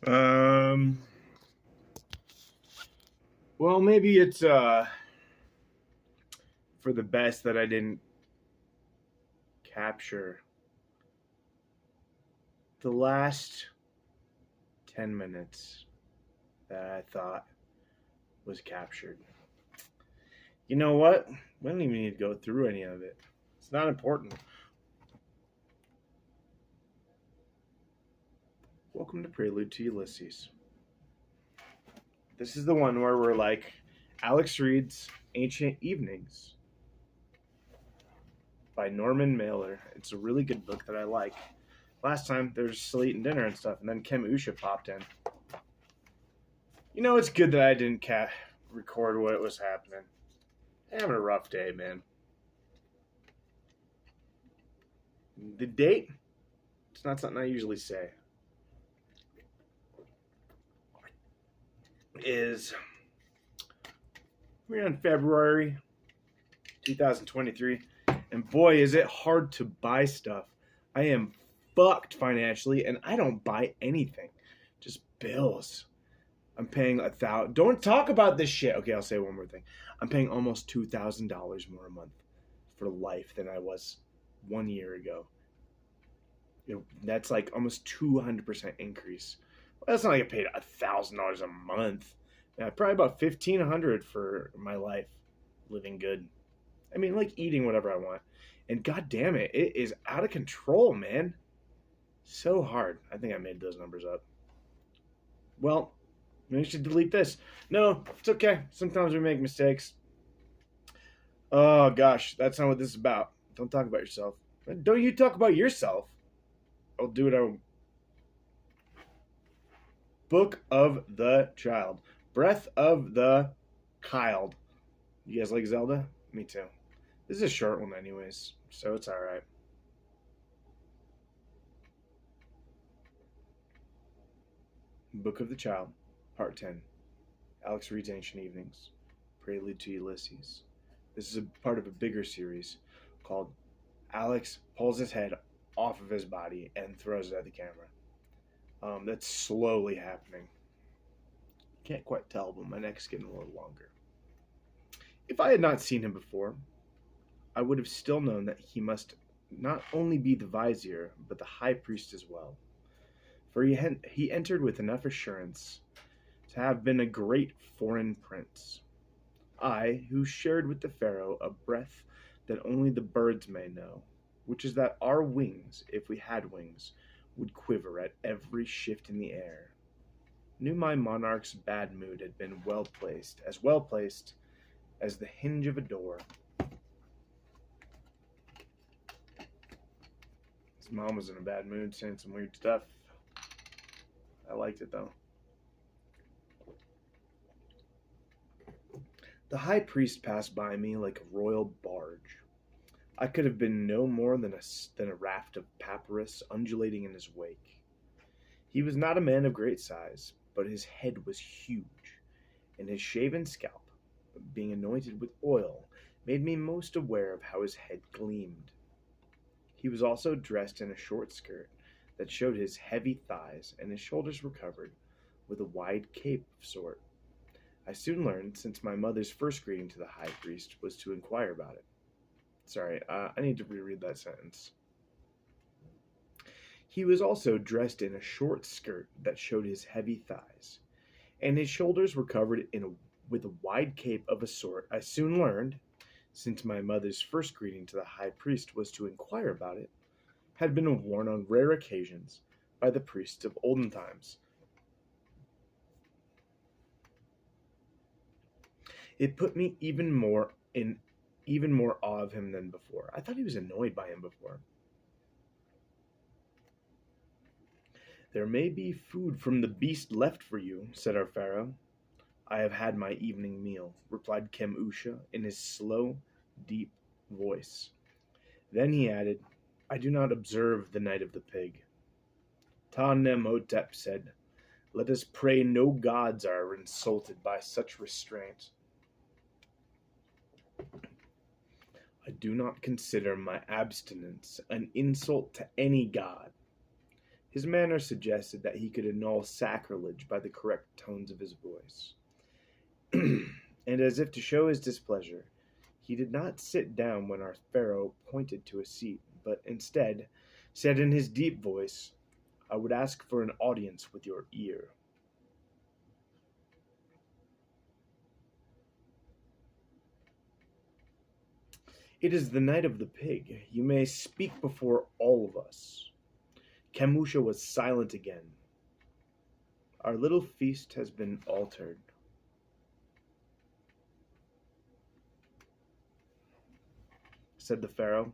Um. Well, maybe it's for the best that I didn't capture the last 10 minutes that I thought was captured. You know what? We don't even need to go through any of it. It's not important. Welcome to Prelude to Ulysses. This is the one where we're like Alex Reed's Ancient Evenings by Norman Mailer. It's a really good book that I like. Last time there was still eating dinner and stuff, and then Kim Usha popped in. You know, it's good that I didn't record what was happening. I'm having a rough day, man. The date? It's not something I usually say. Is we're in February 2023, and boy, is it hard to buy stuff. I am fucked financially, and I don't buy anything, just bills. I'm paying $1,000. Don't talk about this shit. Okay, I'll say one more thing. I'm paying almost $2,000 more a month for life than I was 1 year ago. That's like almost 200% increase. Well, that's not like I paid $1,000 a month. Yeah, probably about $1,500 for my life, living good. I mean, like eating whatever I want. And god damn it, it is out of control, man. So hard. I think I made those numbers up. Well, maybe I should delete this. No, it's okay. Sometimes we make mistakes. Oh gosh, that's not what this is about. Don't talk about yourself. Don't you talk about yourself. I'll do it. Book of the Child. Breath of the Child. You guys like Zelda? Me too. This is a short one, anyways, so it's alright. Book of the Child, Part 10. Alex Reed's Ancient Evenings. Prelude to Ulysses. This is a part of a bigger series called Alex Pulls His Head Off of His Body and Throws It at the Camera. That's slowly happening. Can't quite tell, but my neck's getting a little longer. If I had not seen him before, I would have still known that he must not only be the vizier, but the high priest as well. For he entered with enough assurance to have been a great foreign prince. I, who shared with the Pharaoh a breath that only the birds may know, which is that our wings, if we had wings, would quiver at every shift in the air, knew my monarch's bad mood had been well placed as the hinge of a door. His mom was in a bad mood, saying some weird stuff. I liked it though. The high priest passed by me like a royal barge. I could have been no more than a raft of papyrus undulating in his wake. He was not a man of great size, but his head was huge, and his shaven scalp, being anointed with oil, made me most aware of how his head gleamed. He was also dressed in a short skirt that showed his heavy thighs, and his shoulders were covered with a wide cape of sort. I soon learned, since my mother's first greeting to the high priest was to inquire about it. Sorry, I need to reread that sentence. He was also dressed in a short skirt that showed his heavy thighs, and his shoulders were covered with a wide cape of a sort I soon learned, since my mother's first greeting to the high priest was to inquire about it, had been worn on rare occasions by the priests of olden times. It put me even more awe of him than before. I thought he was annoyed by him before. There may be food from the beast left for you, said our Pharaoh. I have had my evening meal, replied Kem Usha in his slow, deep voice. Then he added, I do not observe the night of the pig. Ta Nem-Hotep said, let us pray no gods are insulted by such restraint. I do not consider my abstinence an insult to any god. His manner suggested that he could annul sacrilege by the correct tones of his voice. And as if to show his displeasure, he did not sit down when our Pharaoh pointed to a seat, but instead said in his deep voice, "I would ask for an audience with your ear." "It is the night of the pig. You may speak before all of us." Camusha was silent again. "Our little feast has been altered," said the Pharaoh,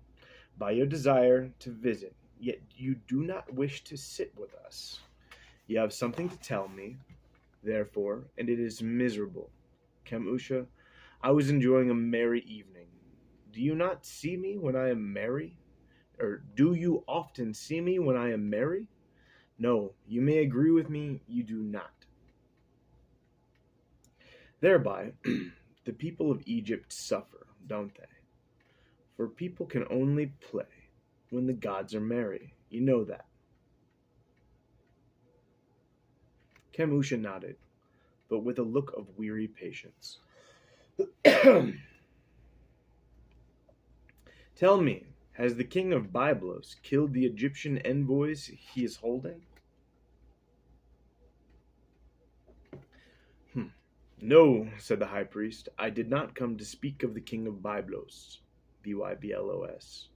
"by your desire to visit, yet you do not wish to sit with us. You have something to tell me, therefore, and it is miserable. Camusha, I was enjoying a merry evening. Do you not see me when I am merry? Or do you often see me when I am merry? No, you may agree with me, you do not. Thereby, the people of Egypt suffer, don't they? For people can only play when the gods are merry. You know that." Camusha nodded, but with a look of weary patience. "Tell me, has the king of Byblos killed the Egyptian envoys he is holding?" "No," said the high priest, "I did not come to speak of the king of Byblos, Byblos.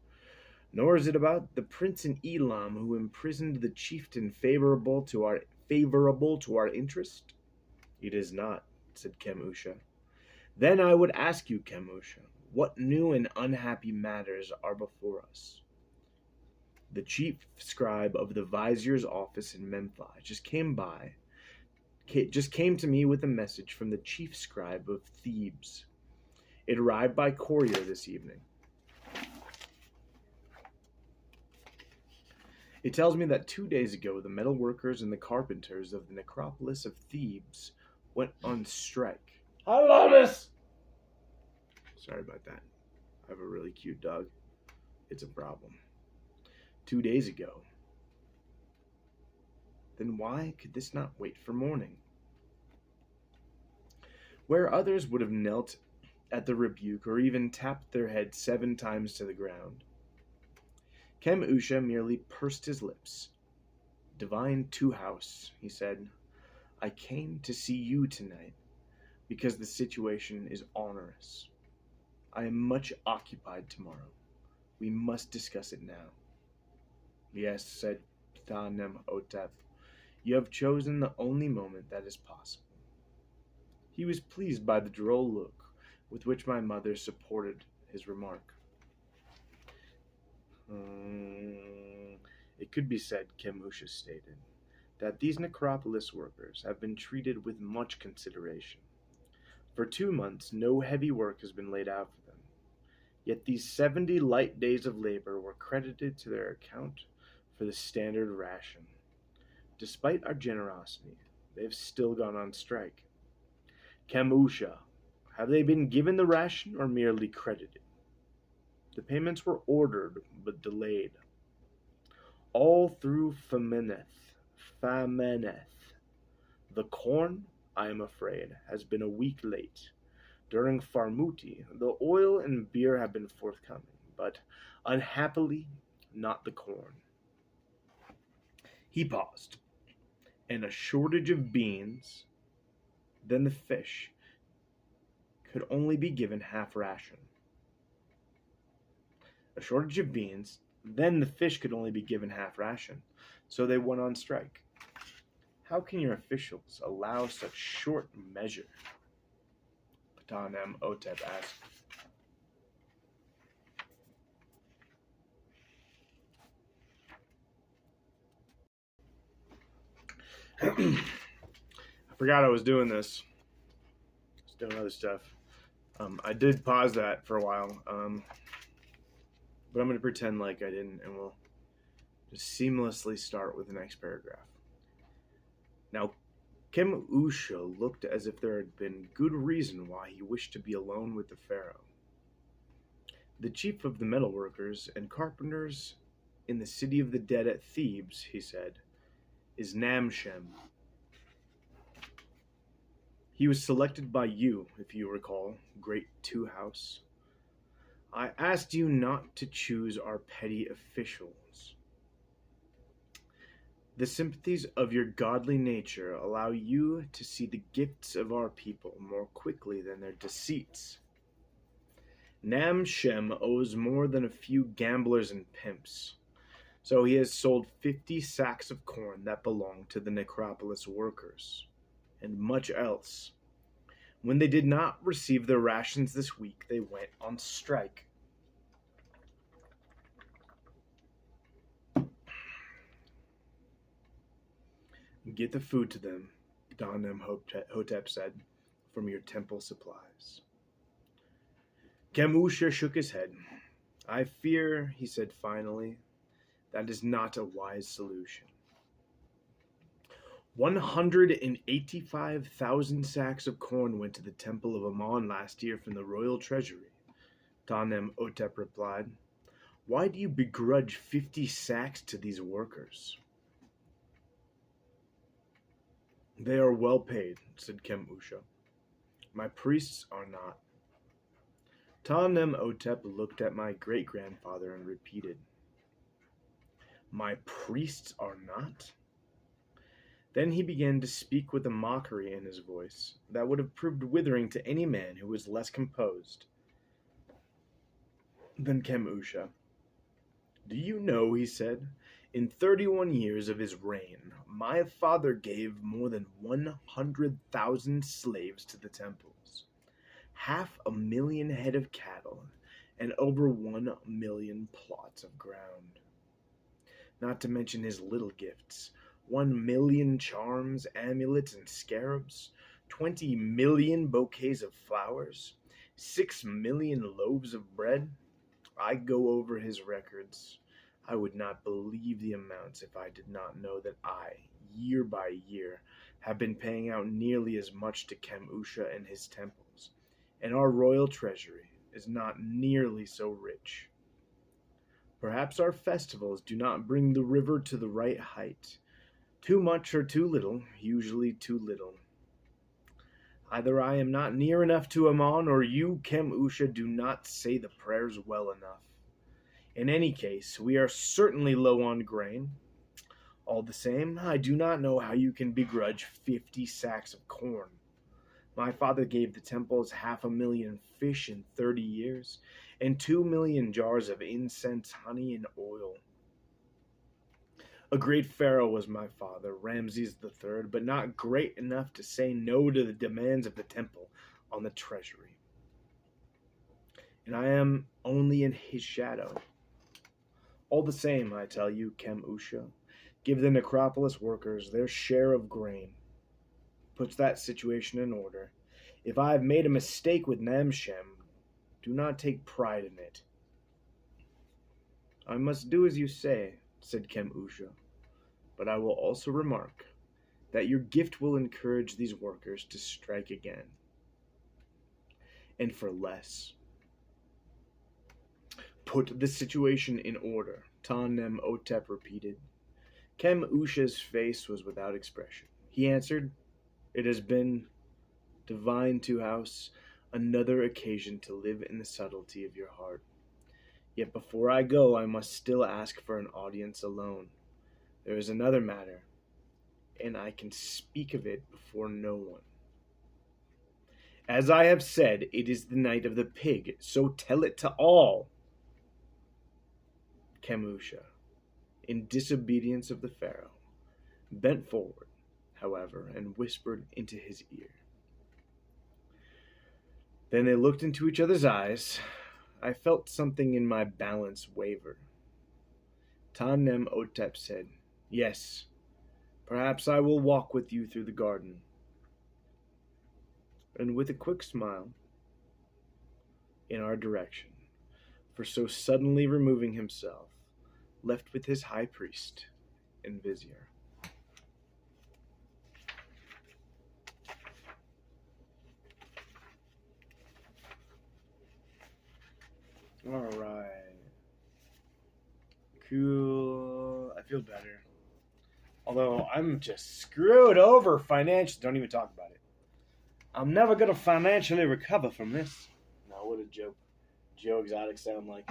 Nor is it about the prince in Elam who imprisoned the chieftain favorable to our interest." "It is not," said Camusha. "Then I would ask you, Camusha, what new and unhappy matters are before us?" "The chief scribe of the vizier's office in Memphis just came to me with a message from the chief scribe of Thebes. It arrived by courier this evening. It tells me that 2 days ago the metal workers and the carpenters of the necropolis of Thebes went on strike." Halamis! Sorry about that. I have a really cute dog. It's a problem. 2 days ago. Then why could this not wait for morning? Where others would have knelt at the rebuke or even tapped their heads 7 times to the ground, Camusha merely pursed his lips. "Divine Two-House," he said, "I came to see you tonight because the situation is onerous. I am much occupied tomorrow. We must discuss it now." "Yes," said Ptah-nem-Hotep, "you have chosen the only moment that is possible." He was pleased by the droll look with which my mother supported his remark. "It could be said," Camusha stated, "that these necropolis workers have been treated with much consideration. For 2 months no heavy work has been laid out for them. Yet these 70 light days of labor were credited to their account for the standard ration. Despite our generosity, they have still gone on strike. Camusha, have they been given the ration or merely credited?" "The payments were ordered but delayed. All through Fameneth. The corn, I am afraid, has been a week late. During Farmuti, the oil and beer have been forthcoming, but unhappily not the corn." He paused. "And a shortage of beans, then the fish could only be given half ration." A shortage of beans, then the fish could only be given half ration, so they went on strike. How can your officials allow such short measure? Ptah-nem-Hotep asked. I forgot I was doing this. I was doing other stuff. I did pause that for a while, but I'm going to pretend like I didn't, and we'll just seamlessly start with the next paragraph. Now, Camusha looked as if there had been good reason why he wished to be alone with the Pharaoh. "The chief of the metalworkers and carpenters in the city of the dead at Thebes," he said, is Namshem. He was selected by you, if you recall, Great Two House. I asked you not to choose our petty officials. The sympathies of your godly nature allow you to see the gifts of our people more quickly than their deceits. Namshem owes more than a few gamblers and pimps, so he has sold 50 sacks of corn that belong to the necropolis workers, and much else. When they did not receive their rations this week, they went on strike. Get the food to them, Don-Imhotep said, from your temple supplies. Kemmusha shook his head. I fear, he said finally, that is not a wise solution. 185,000 sacks of corn went to the temple of Ammon last year from the royal treasury, Don-Imhotep replied. Why do you begrudge 50 sacks to these workers? They are well paid, said Kemmusha. My priests are not. Don-Imhotep looked at my great-grandfather and repeated, My priests are not? Then he began to speak with a mockery in his voice that would have proved withering to any man who was less composed than Kemmusha. Do you know, he said, in 31 years of his reign, my father gave more than 100,000 slaves to the temples, 500,000 head of cattle, and over 1 million plots of ground. Not to mention his little gifts, 1 million charms, amulets, and scarabs, 20 million bouquets of flowers, 6 million loaves of bread. I go over his records. I would not believe the amounts if I did not know that I, year by year, have been paying out nearly as much to Kemmusha and his temples, and our royal treasury is not nearly so rich. Perhaps our festivals do not bring the river to the right height. Too much or too little, usually too little. Either I am not near enough to Ammon, or you, Kemmusha, do not say the prayers well enough. In any case, we are certainly low on grain. All the same, I do not know how you can begrudge 50 sacks of corn. My father gave the temples 500,000 fish in 30 years, and 2 million jars of incense, honey, and oil. A great pharaoh was my father, Ramses III, but not great enough to say no to the demands of the temple on the treasury. And I am only in his shadow. All the same, I tell you, Kemmusha, give the necropolis workers their share of grain. Puts that situation in order. If I have made a mistake with Namshem, do not take pride in it. I must do as you say, said Kemmusha, but I will also remark that your gift will encourage these workers to strike again, and for less. Put the situation in order, Don-Imhotep repeated. Kemmusha's face was without expression. He answered, It has been, divine Two House, another occasion to live in the subtlety of your heart. Yet before I go, I must still ask for an audience alone. There is another matter, and I can speak of it before no one. As I have said, it is the night of the pig, so tell it to all. Kemmusha, in disobedience of the pharaoh, bent forward, however, and whispered into his ear. Then they looked into each other's eyes. I felt something in my balance waver. Don-Imhotep said, Yes, perhaps I will walk with you through the garden. And with a quick smile, in our direction, for so suddenly removing himself, left with his high priest and vizier. Alright. Cool. I feel better. Although I'm just screwed over financially. Don't even talk about it. I'm never going to financially recover from this. Now, what did Joe Exotic sound like?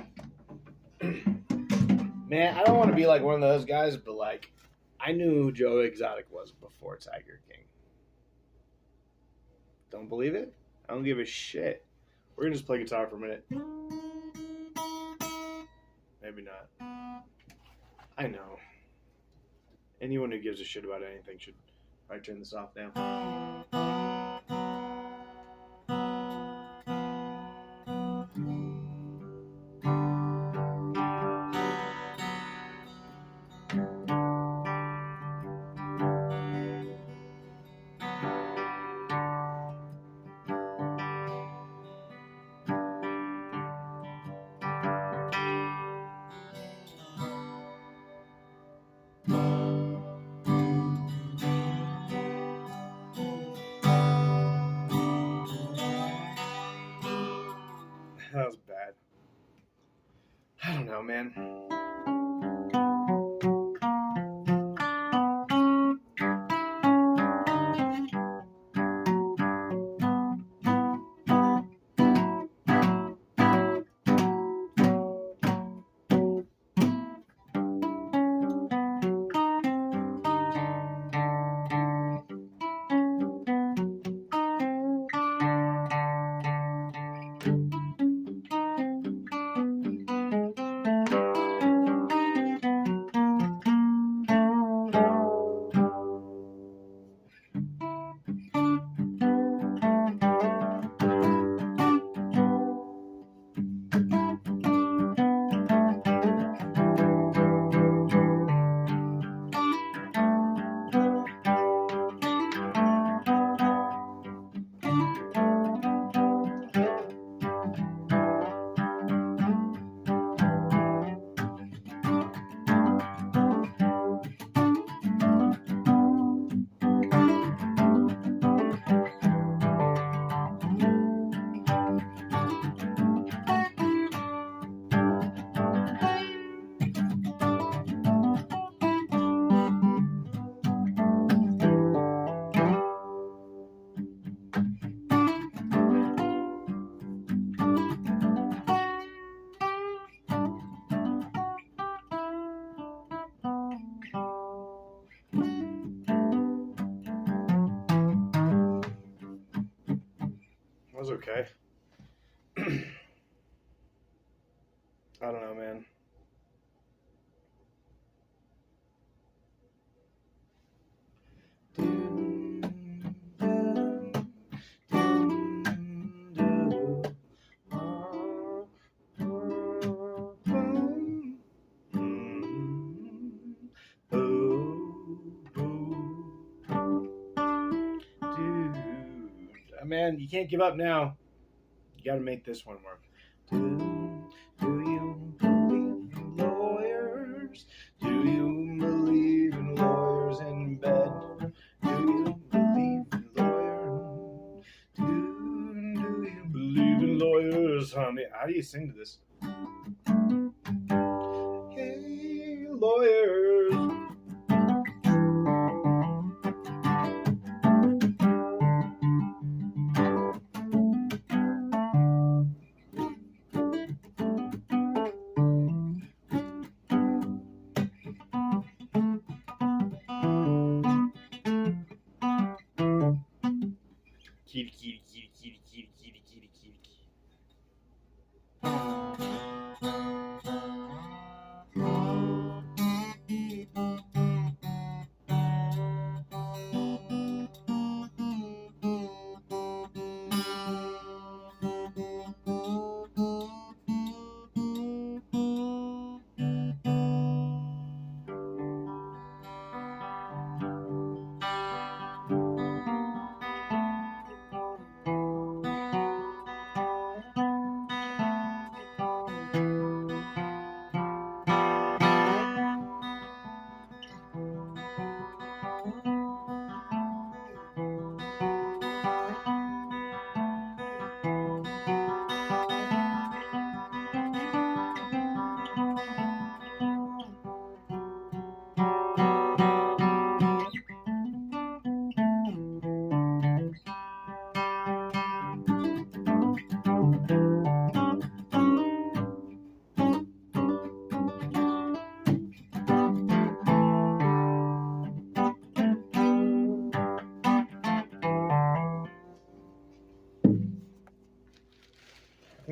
Man, I don't want to be like one of those guys, but like, I knew who Joe Exotic was before Tiger King. Don't believe it? I don't give a shit. We're going to just play guitar for a minute. Maybe not. I know. Anyone who gives a shit about anything should probably turn this off now. That was bad. I don't know, man. That was okay. I don't know, man. Man, you can't give up now. You got to make this one work. Do you believe in lawyers? Do you believe in lawyers in bed? Do you believe in lawyers? Do you believe in lawyers, honey? How do you sing to this? Hey, lawyers. Kitty, kitty, kitty, kitty, kitty, kitty, kitty, kitty.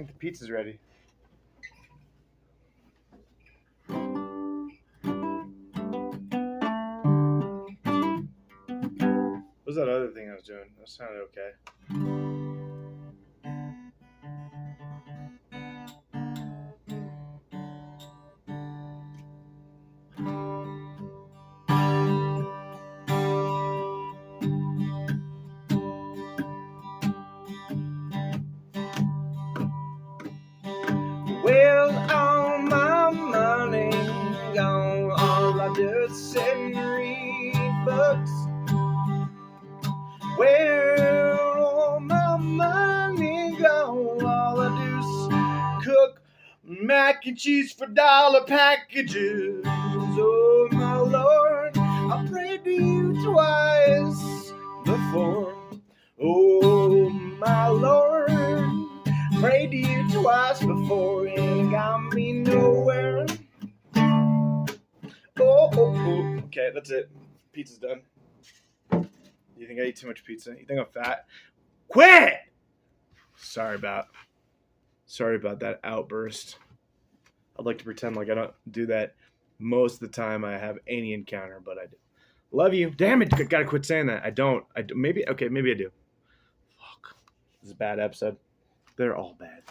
think the pizza's ready. What was that other thing I was doing? That sounded okay. Well, all my money gone. All I do is sit and read books. Well, all my money gone. All I do is cook mac and cheese for dollar packages. Oh, my Lord, I prayed to you twice before. Oh, my Lord, prayed to you twice before and got me nowhere. Oh. Okay, that's it. Pizza's done. You think I eat too much pizza? You think I'm fat? Quit! Sorry about that outburst. I'd like to pretend like I don't do that most of the time I have any encounter, but I do. Love you. Damn it, gotta quit saying that. I don't. Maybe I do. Fuck. This is a bad episode. They're all bad.